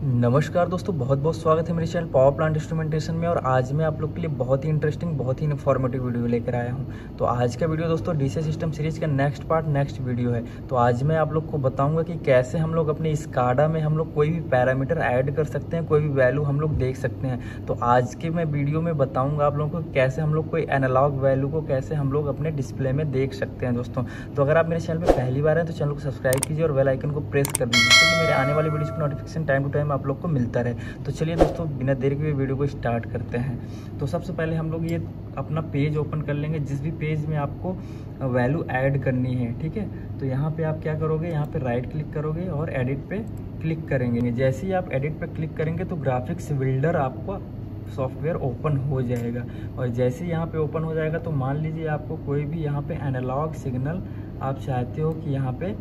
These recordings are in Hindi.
नमस्कार दोस्तों, बहुत बहुत स्वागत है मेरे चैनल पावर प्लांट इंस्ट्रूमेंटेशन में। और आज मैं आप लोग के लिए बहुत ही इंटरेस्टिंग, बहुत ही इन्फॉर्मेटिव वीडियो लेकर आया हूं। तो आज का वीडियो दोस्तों डीसी सिस्टम सीरीज का नेक्स्ट वीडियो है। तो आज मैं आप लोग को बताऊंगा कि कैसे हम लोग अपने स्काडा में हम लोग कोई भी पैरामीटर ऐड कर सकते हैं, कोई भी वैल्यू हम लोग देख सकते हैं। तो आज के मैं वीडियो में बताऊँगा आप लोगों को कैसे हम लोग कोई एनालॉग वैल्यू को कैसे हम लोग अपने डिस्प्ले में देख सकते हैं दोस्तों। तो अगर आप मेरे चैनल पर पहली बार हैं तो चैनल को सब्सक्राइब कीजिए और बेल आइकन को प्रेस कर दीजिए, जिससे मेरे आने वाली वीडियोज़ का नोटिफिकेशन टाइम टू टाइम आप लोग को मिलता रहे। तो चलिए दोस्तों, बिना देर के वीडियो को स्टार्ट करते हैं। तो सबसे पहले हम लोग ये अपना पेज ओपन कर लेंगे, जिस भी पेज में आपको वैल्यू ऐड करनी है, ठीक है। तो यहाँ पे आप क्या करोगे, यहाँ पे राइट क्लिक करोगे और एडिट पे क्लिक करेंगे। जैसे ही आप एडिट पे क्लिक करेंगे तो ग्राफिक्स बिल्डर आपको सॉफ्टवेयर ओपन हो जाएगा। और जैसे ही यहाँ पे ओपन हो जाएगा तो मान लीजिए आपको कोई भी यहाँ पे एनालॉग सिग्नल आप चाहते हो कि यहाँ पे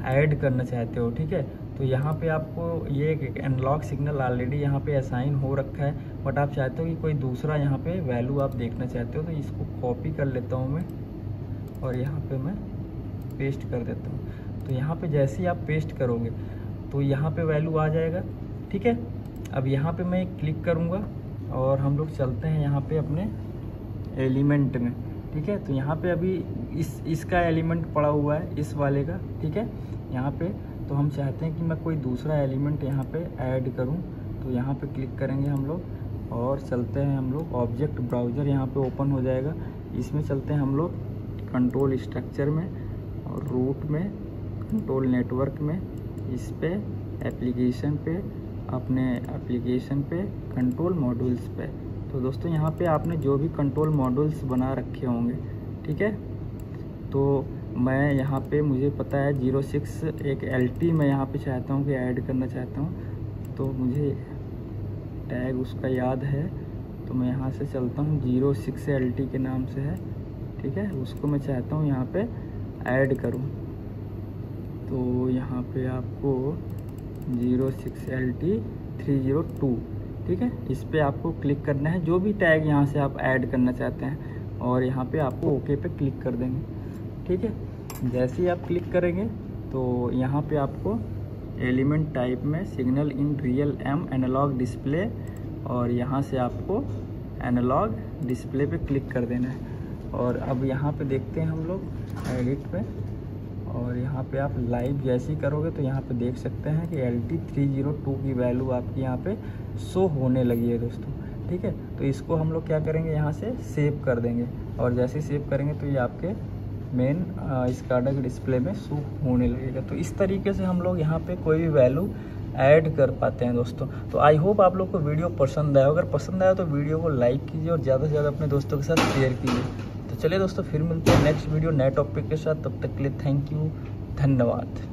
ऐड करना चाहते हो, ठीक है। तो यहाँ पे आपको ये एक एनालॉग सिग्नल ऑलरेडी यहाँ पे असाइन हो रखा है, बट आप चाहते हो कि कोई दूसरा यहाँ पे वैल्यू आप देखना चाहते हो। तो इसको कॉपी कर लेता हूँ मैं और यहाँ पे मैं पेस्ट कर देता हूँ। तो यहाँ पे जैसे ही आप पेस्ट करोगे तो यहाँ पे वैल्यू आ जाएगा, ठीक है। अब यहाँ पे मैं क्लिक करूँगा और हम लोग चलते हैं यहाँ पे अपने एलिमेंट में, ठीक है। तो यहाँ पे अभी इसका एलिमेंट पड़ा हुआ है, इस वाले का, ठीक है। यहाँ पे तो हम चाहते हैं कि मैं कोई दूसरा एलिमेंट यहाँ पे ऐड करूँ। तो यहाँ पे क्लिक करेंगे हम लोग और चलते हैं हम लोग ऑब्जेक्ट ब्राउज़र, यहाँ पे ओपन हो जाएगा। इसमें चलते हैं हम लोग कंट्रोल स्ट्रक्चर में और रूट में, कंट्रोल नेटवर्क में, इस पे एप्लीकेशन पे, अपने एप्लीकेशन पे, कंट्रोल मॉड्यूल्स पे। तो दोस्तों यहाँ पे आपने जो भी कंट्रोल मॉड्यूल्स बना रखे होंगे, ठीक है। तो मैं यहाँ पे मुझे पता है 06 एक LT मैं यहाँ पे चाहता हूँ कि ऐड करना चाहता हूँ। तो मुझे टैग उसका याद है, तो मैं यहाँ से चलता हूँ 06 LT के नाम से है, ठीक है। उसको मैं चाहता हूँ यहाँ पे ऐड करूँ। तो यहाँ पे आपको 06 LT 302, ठीक है, इस पे आपको क्लिक करना है, जो भी टैग यहाँ से आप ऐड करना चाहते हैं। और यहाँ पे आपको ओके पे क्लिक कर देंगे, ठीक है। जैसे ही आप क्लिक करेंगे तो यहाँ पे आपको एलिमेंट टाइप में signal in real M analogue display, और यहाँ से आपको एनालॉग डिस्प्ले पे क्लिक कर देना है। और अब यहाँ पे देखते हैं हम लोग एडिट पे, और यहाँ पे आप लाइव जैसे ही करोगे तो यहाँ पे देख सकते हैं कि LT 302 की वैल्यू आपकी यहाँ पे शो होने लगी है दोस्तों, ठीक है। तो इसको हम लोग क्या करेंगे, यहाँ से सेव कर देंगे। और जैसे ही सेव करेंगे तो ये आपके मेन स्काडा के डिस्प्ले में शो होने लगेगा। तो इस तरीके से हम लोग यहाँ पे कोई भी वैल्यू ऐड कर पाते हैं दोस्तों। तो आई होप आप लोग को वीडियो पसंद आया। अगर पसंद आया तो वीडियो को लाइक कीजिए और ज़्यादा से ज़्यादा अपने दोस्तों के साथ शेयर कीजिए। तो चलिए दोस्तों, फिर मिलते हैं नेक्स्ट वीडियो नए टॉपिक के साथ। तब तक के लिए थैंक यू, धन्यवाद।